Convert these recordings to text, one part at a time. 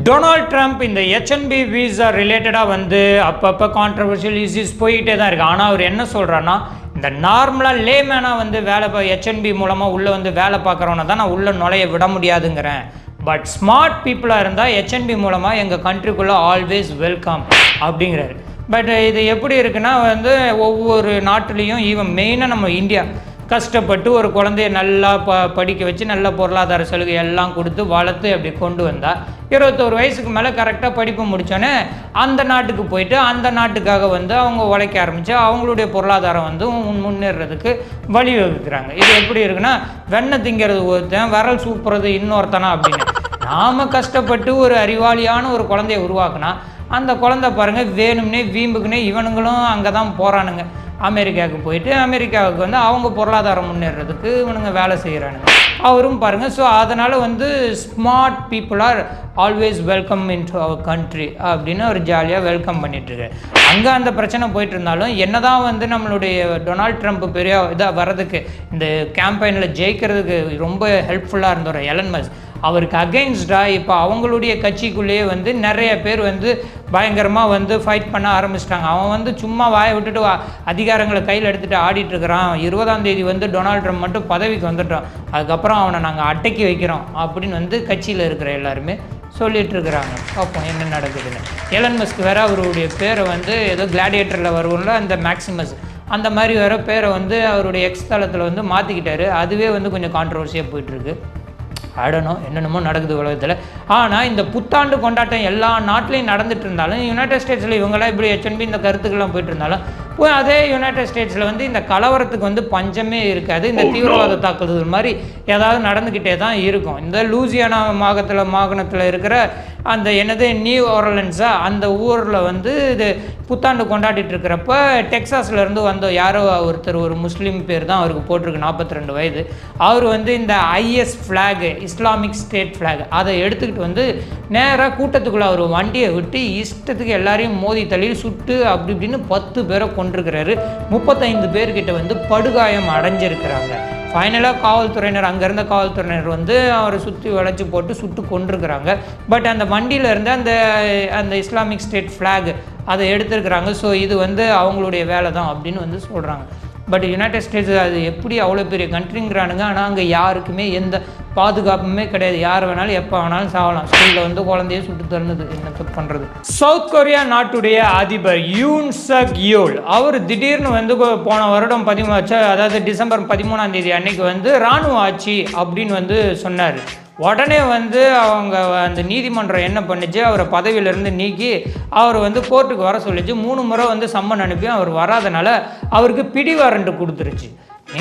Donald Trump இந்த H1B visa ரிலேட்டடாக வந்து அப்பப்போ கான்ட்ரவர்ஷியல் இஷ்யூஸ் போயிட்டே தான் இருக்குது. ஆனால் அவர் என்ன சொல்கிறான்னா, இந்த நார்மலாக லேமேனாக வந்து H1B மூலமாக உள்ளே வந்து வேலை பார்க்குறவனை தான் நான் உள்ளே நுழைய விட முடியாதுங்கிறேன். பட் ஸ்மார்ட் பீப்புளாக இருந்தால் H1B மூலமாக எங்கள் கண்ட்ரிக்குள்ளே ஆல்வேஸ் வெல்கம் அப்படிங்கிறாரு. பட் இது எப்படி இருக்குன்னா வந்து ஒவ்வொரு நாட்டிலையும் ஈவன் மெயினாக நம்ம இந்தியா கஷ்டப்பட்டு ஒரு குழந்தைய நல்லா படிக்க வச்சு நல்ல பொருளாதார சலுகை எல்லாம் கொடுத்து வளர்த்து அப்படி கொண்டு வந்தால் 21 வயசுக்கு மேலே கரெக்டாக படிப்பு முடித்தோன்னே அந்த நாட்டுக்கு போயிட்டு அந்த நாட்டுக்காக வந்து அவங்க உழைக்க ஆரம்பித்து அவங்களுடைய பொருளாதாரம் வந்து முன்னேறதுக்கு வழிவகுக்கிறாங்க. இது எப்படி இருக்குன்னா, வெண்ணெய் திங்கிறது ஒருத்தன் விரல் சூப்புறது இன்னொருத்தனா அப்படின்னு. நாம் கஷ்டப்பட்டு ஒரு அறிவாளியான ஒரு குழந்தைய உருவாக்குனா அந்த குழந்தை பாருங்கள் வேணும்னே வீம்புக்குன்னே இவனுங்களும் அங்கே தான் போகிறானுங்க. அமெரிக்காவுக்கு போயிட்டு அமெரிக்காவுக்கு வந்து அவங்க பொருளாதாரம் முன்னேறதுக்கு இவனுங்க வேலை செய்கிறானுங்க. அவரும் பாருங்கள். ஸோ அதனால் வந்து smart people are always welcome in to our country அப்படின்னு அவர் ஜாலியாக வெல்கம் பண்ணிகிட்ருக்கு. அங்கே அந்த பிரச்சனை போயிட்டு இருந்தாலும் என்ன தான் வந்து நம்மளுடைய டொனால்ட் ட்ரம்ப் பெரிய இதாக வர்றதுக்கு இந்த கேம்பெயினில் ஜெயிக்கிறதுக்கு ரொம்ப ஹெல்ப்ஃபுல்லாக இருந்தவர் எலன் மஸ்க், அவருக்கு அகெயின்ஸ்டாக இப்போ அவங்களுடைய கட்சிக்குள்ளேயே வந்து நிறைய பேர் வந்து பயங்கரமாக வந்து ஃபைட் பண்ண ஆரம்பிச்சிட்டாங்க. அவன் வந்து சும்மா வாயை விட்டுட்டு அதிகாரங்களை கையில் எடுத்துகிட்டு ஆடிட்டுருக்கிறான். 20ஆம் தேதி வந்து டொனால்ட் ட்ரம்ப் மட்டும் பதவிக்கு வந்துட்டோம், அதுக்கப்புறம் அவனை நாங்கள் அடக்கி வைக்கிறோம் அப்படின்னு வந்து கட்சியில் இருக்கிற எல்லாருமே சொல்லிகிட்டு இருக்கிறாங்க. பார்ப்போம் என்ன நடக்குதுன்னு. எலன் மஸ்க் வேறு அவருடைய பேரை வந்து ஏதோ கிளாடியேட்டரில் வருவோம்ல அந்த மேக்சிமஸ் அந்த மாதிரி வேறு பேரை வந்து அவருடைய எக்ஸ் தளத்தில் வந்து மாற்றிக்கிட்டாரு. அதுவே வந்து கொஞ்சம் கான்ட்ரவர்சியாக போயிட்டுருக்கு. ஆடனோ என்னென்னமோ நடக்குது உலகத்தில். ஆனால் இந்த புத்தாண்டு கொண்டாட்டம் எல்லா நாட்டிலையும் நடந்துட்டு இருந்தாலும் யுனைடெட் ஸ்டேட்ஸில் இவங்களாம் இப்படி H1B இந்த கருத்துக்கெல்லாம் போயிட்டு இருந்தாலும் அதே யுனைடெட் ஸ்டேட்ஸில் வந்து இந்த கலவரத்துக்கு வந்து பஞ்சமே இருக்காது. இந்த தீவிரவாத தாக்குதல் மாதிரி ஏதாவது நடந்துக்கிட்டே தான் இருக்கும். இந்த லூசியானா மாகாணத்தில் இருக்கிற அந்த என்னது நியூ ஆர்லின்ஸா அந்த ஊரில் வந்து இது புத்தாண்டு கொண்டாடிட்டு இருக்கிறப்ப டெக்சாஸ்லேருந்து வந்த யாரோ ஒருத்தர், ஒரு முஸ்லீம் பேர் தான் அவருக்கு போட்டிருக்கு, 42 வயது. அவர் வந்து இந்த IS flag, Islamic State flag, அதை எடுத்துக்கிட்டு வந்து நேராக கூட்டத்துக்குள்ளே அவர் வண்டியை விட்டு இஷ்டத்துக்கு எல்லாரையும் மோதி தள்ளி சுட்டு அப்படி இப்படின்னு 10 பேரை கொண்டிருக்கிறாரு. 35 பேர்கிட்ட வந்து படுகாயம் அடைஞ்சிருக்கிறாங்க. ஃபைனலாக காவல்துறையினர், அங்கே இருந்த காவல்துறையினர் வந்து அவரை சுற்றி வளைச்சி போட்டு சுட்டு கொண்டிருக்கிறாங்க. பட் அந்த வண்டியில் இருந்து அந்த இஸ்லாமிக் ஸ்டேட் ஃப்ளாக் அதை எடுத்துருக்குறாங்க. ஸோ இது வந்து அவங்களுடைய வேலை தான் அப்படின்னு வந்து சொல்கிறாங்க. பட் யுனைடெட் ஸ்டேட்ஸ் அது எப்படி அவ்வளோ பெரிய கண்ட்ரிங்கிறானுங்க. ஆனால் அங்கே யாருக்குமே எந்த பாதுகாப்புமே கிடையாது. யார் வேணாலும் எப்போ வேணாலும் சாகலாம். ஸ்கூலில் வந்து குழந்தைய சுட்டு தருணுது, என்ன பண்ணுறது. சவுத் கொரியா நாட்டுடைய அதிபர் யூன் சக் யோல் அவர் திடீர்னு வந்து போன வருடம் அதாவது டிசம்பர் 13ஆம் தேதி அன்னைக்கு வந்து இராணுவ ஆட்சி அப்படின்னு வந்து சொன்னார். உடனே வந்து அவங்க அந்த நீதிமன்றம் என்ன பண்ணிச்சு, அவரை பதவியிலேருந்து நீக்கி அவர் வந்து கோர்ட்டுக்கு வர சொல்லிச்சு. 3 முறை வந்து சம்மன் அனுப்பி அவர் வராதனால அவருக்கு பிடி வாரண்ட் கொடுத்துருச்சு.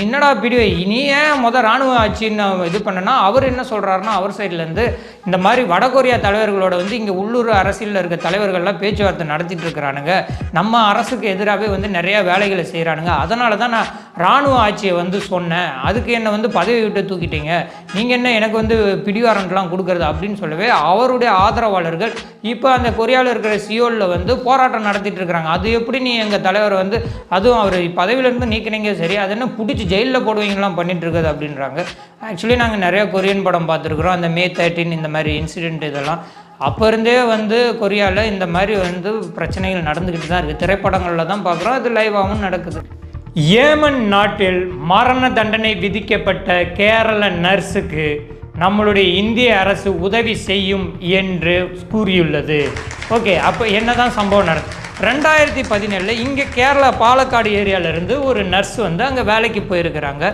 என்னடா பிடி, இனி ஏன் இராணுவ ஆட்சின்னு இது பண்ணனா, அவர் என்ன சொல்கிறாருன்னா அவர் சைட்லேருந்து இந்த மாதிரி வடகொரியா தலைவர்களோட வந்து இங்கே உள்ளூர் அரசியலில் இருக்க தலைவர்கள்லாம் பேச்சுவார்த்தை நடத்திட்டு இருக்கிறானுங்க, நம்ம அரசுக்கு எதிராகவே வந்து நிறையா வேலைகளை செய்கிறானுங்க, அதனால தான் நான் இராணுவ ஆட்சியை வந்து சொன்னேன், அதுக்கு என்னை வந்து பதவி விட்டு தூக்கிட்டீங்க, நீங்கள் என்ன எனக்கு வந்து பிடிவாரண்ட்லாம் கொடுக்குறது அப்படின்னு சொல்லவே அவருடைய ஆதரவாளர்கள் இப்போ அந்த கொரியாவில் இருக்கிற சியோலில் வந்து போராட்டம் நடத்திட்டு இருக்கிறாங்க. அது எப்படி நீ எங்கள் தலைவர் வந்து அதுவும் அவர் பதவியிலேருந்து நீக்கினீங்க, சரி அது என்ன பிடிச்சி ஜெயிலில் போடுவீங்களாம் பண்ணிட்டு இருக்குது அப்படின்றாங்க. ஆக்சுவலி நாங்கள் நிறையா கொரியன் படம் பார்த்துருக்குறோம். அந்த May 13 இந்த மாதிரி இன்சிடெண்ட் இதெல்லாம் அப்போ இருந்தே வந்து கொரியாவில் இந்த மாதிரி வந்து பிரச்சனைகள் நடந்துக்கிட்டு தான் இருக்குது. திரைப்படங்களில் தான் பார்க்குறோம், அது லைவாகவும் நடக்குது. ஏமன் நாட்டில் மரண தண்டனை விதிக்கப்பட்ட கேரள நர்ஸுக்கு நம்மளுடைய இந்திய அரசு உதவி செய்யும் என்று கூறியுள்ளது. ஓகே, அப்போ என்ன தான் சம்பவம் நடக்குது? 2017 இங்கே கேரளா பாலக்காடு ஏரியாவிலேருந்து ஒரு நர்ஸ் வந்து அங்கே வேலைக்கு போயிருக்கிறாங்க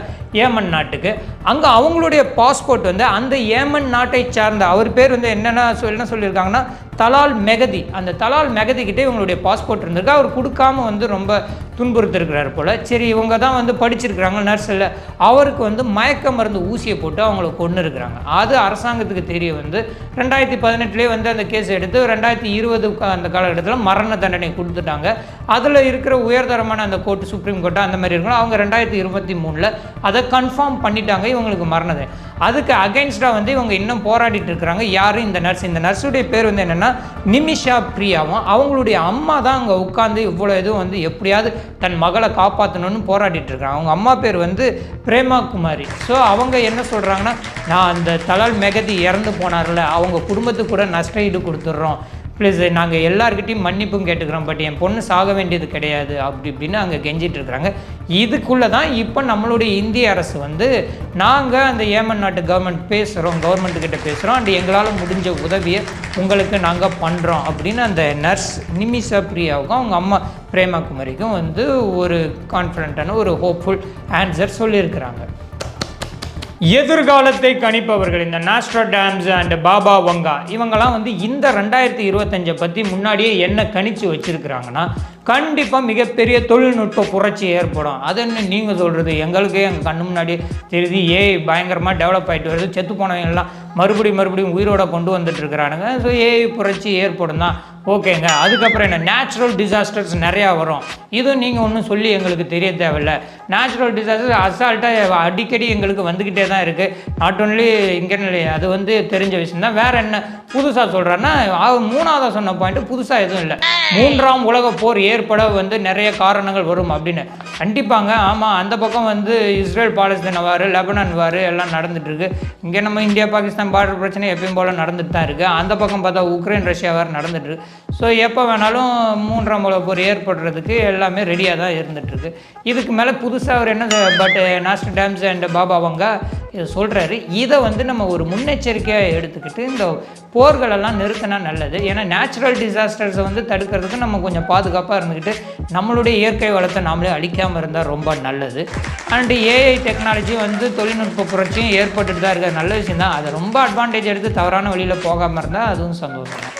ஏமன் நாட்டுக்கு. அங்கே அவங்களுடைய பாஸ்போர்ட் வந்து அந்த ஏமன் நாட்டை சார்ந்த அவர் பேர் வந்து என்ன சொல்லியிருக்காங்கன்னா தலால் மெகதி. அந்த தலால் மெகதிக்கிட்டே இவங்களுடைய பாஸ்போர்ட் இருந்திருக்கு. அவர் கொடுக்காம வந்து ரொம்ப துன்புறுத்திருக்கிறார் போல். சரி, இவங்க தான் வந்து படிச்சிருக்கிறாங்க நர்ஸ் இல்லை, அவருக்கு வந்து மயக்க மருந்து ஊசியை போட்டு அவங்கள கொண்டு இருக்கிறாங்க. அது அரசாங்கத்துக்கு தெரிய வந்து 2018 வந்து அந்த கேஸ் எடுத்து 2020 அந்த காலகட்டத்தில் மரண தண்டனை கொடுத்துட்டாங்க. அதில் இருக்கிற உயர்தரமான அந்த கோர்ட்டு, சுப்ரீம் கோர்ட்டு அந்த மாதிரி இருக்கணும், அவங்க 2023 அதை அதை கன்ஃபார்ம் பண்ணிட்டாங்க இவங்களுக்கு மரணது. அதுக்கு அகைன்ஸ்டாக வந்து இவங்க இன்னும் போராடிட்டு இருக்கிறாங்க. யாரும் இந்த நர்ஸுடைய பேர் வந்து என்னென்னா நிமிஷா பிரியாவும். அவங்களுடைய அம்மா தான் அங்கே உட்காந்து இவ்வளோ இதுவும் வந்து எப்படியாவது தன் மகளை காப்பாற்றணும்னு போராடிட்டு இருக்காங்க. அவங்க அம்மா பேர் வந்து பிரேமா குமாரி. ஸோ அவங்க என்ன சொல்கிறாங்கன்னா, நான் அந்த தலால் மெகதி இறந்து போனார்ல அவங்க குடும்பத்துக்கு கூட நஷ்ட ஈடு கொடுத்துட்றோம், ப்ளஸ் நாங்கள் எல்லாருக்கிட்டையும் மன்னிப்பும் கேட்டுக்கிறோம், பட் என் பொண்ணு சாக வேண்டியது கிடையாது அப்படி இப்படின்னு அங்கே கெஞ்சிட்டு இருக்கிறாங்க. இதுக்குள்ளே தான் இப்போ நம்மளுடைய இந்திய அரசு வந்து நாங்கள் அந்த ஏமன் நாட்டு கவர்மெண்ட்டுக்கிட்ட பேசுகிறோம் அண்ட் எங்களால் முடிஞ்ச உதவியை உங்களுக்கு நாங்கள் பண்ணுறோம் அப்படின்னு அந்த நர்ஸ் நிமிஷா பிரியாவுக்கும் அவங்க அம்மா பிரேமா குமாரிக்கும் வந்து ஒரு கான்ஃபிடென்ட்டான ஒரு ஹோப்ஃபுல் ஆன்சர் சொல்லியிருக்கிறாங்க. எதிர்காலத்தை கணிப்பவர்கள் இந்த நாஸ்ட்ராடாம்ஸ் அண்ட் பாபா வங்கா இவங்கெல்லாம் வந்து இந்த 2025 பற்றி முன்னாடியே என்ன கணிச்சு வச்சுருக்கிறாங்கன்னா, கண்டிப்பாக மிகப்பெரிய தொழில்நுட்ப புரட்சி ஏற்படும். அது என்ன நீங்கள் சொல்கிறது, எங்களுக்கே எங்கள் கண்ணு முன்னாடியே தெரியுது. பயங்கரமாக டெவலப் ஆகிட்டு வருது, செத்து போனவங்கெல்லாம் மறுபடியும் உயிரோட கொண்டு வந்துட்டு இருக்கிறானுங்க. ஸோ புரட்சி ஏற்படும் தான், ஓகேங்க. அதுக்கப்புறம் என்ன, நேச்சுரல் டிசாஸ்டர்ஸ் நிறையா வரும். இதுவும் நீங்கள் ஒன்றும் சொல்லி எங்களுக்கு தெரிய தேவையில்லை. நேச்சுரல் டிசாஸ்டர்ஸ் அசால்ட்டாக அடிக்கடி எங்களுக்கு வந்துக்கிட்டே தான் இருக்குது. நாட் ஒன்லி இங்கே, அது வந்து தெரிஞ்ச விஷயம் தான். வேறு என்ன புதுசாக சொல்கிறேன்னா, மூணாவதாக சொன்ன பாயிண்ட்டு புதுசாக எதுவும் இல்லை. 3ஆம் உலக போர் ஏற்பட வந்து நிறைய காரணங்கள் வரும் அப்படின்னு. கண்டிப்பாங்க, ஆமாம். அந்த பக்கம் வந்து இஸ்ரேல் பாலஸ்தீன வார், லெபனான் வார் எல்லாம் நடந்துகிட்ருக்கு. இங்கே நம்ம இந்தியா பாகிஸ்தான் பார்டர் பிரச்சனை எப்பயும் போல் நடந்துட்டு தான் இருக்குது. அந்த பக்கம் பார்த்தா உக்ரைன் ரஷ்யா வார் நடந்துகிட்ருக்கு. ஸோ எப்போ வேணாலும் 3ஆம் உலக போர் ஏற்படுறதுக்கு எல்லாமே ரெடியாக தான் இருந்துகிட்ருக்கு. இதுக்கு மேலே புதுசாக அவர் என்ன, பட் நாஸ்ட்ராடாம்ஸ் அண்ட் பாபா வங்கா இதை சொல்கிறாரு. இதை வந்து நம்ம ஒரு முன்னெச்சரிக்கையாக எடுத்துக்கிட்டு இந்த போர்களெல்லாம் நிறுத்தினா நல்லது. ஏன்னா நேச்சுரல் டிசாஸ்டர்ஸை வந்து தடுக்கிறதுக்கு நம்ம கொஞ்சம் பாதுகாப்பாக இருந்துக்கிட்டு நம்மளுடைய இயற்கை வளத்தை நாமளே அழிக்காமல் இருந்தால் ரொம்ப நல்லது. அண்டு ஏஐ டெக்னாலஜி வந்து தொழில்நுட்ப புரட்சியும் ஏற்பட்டுட்டு தான் இருக்குது. நல்ல விஷயம் தான். அதை ரொம்ப அட்வான்டேஜ் எடுத்து தவறான வழியில் போகாமல் இருந்தால் அதுவும் சந்தோஷம்.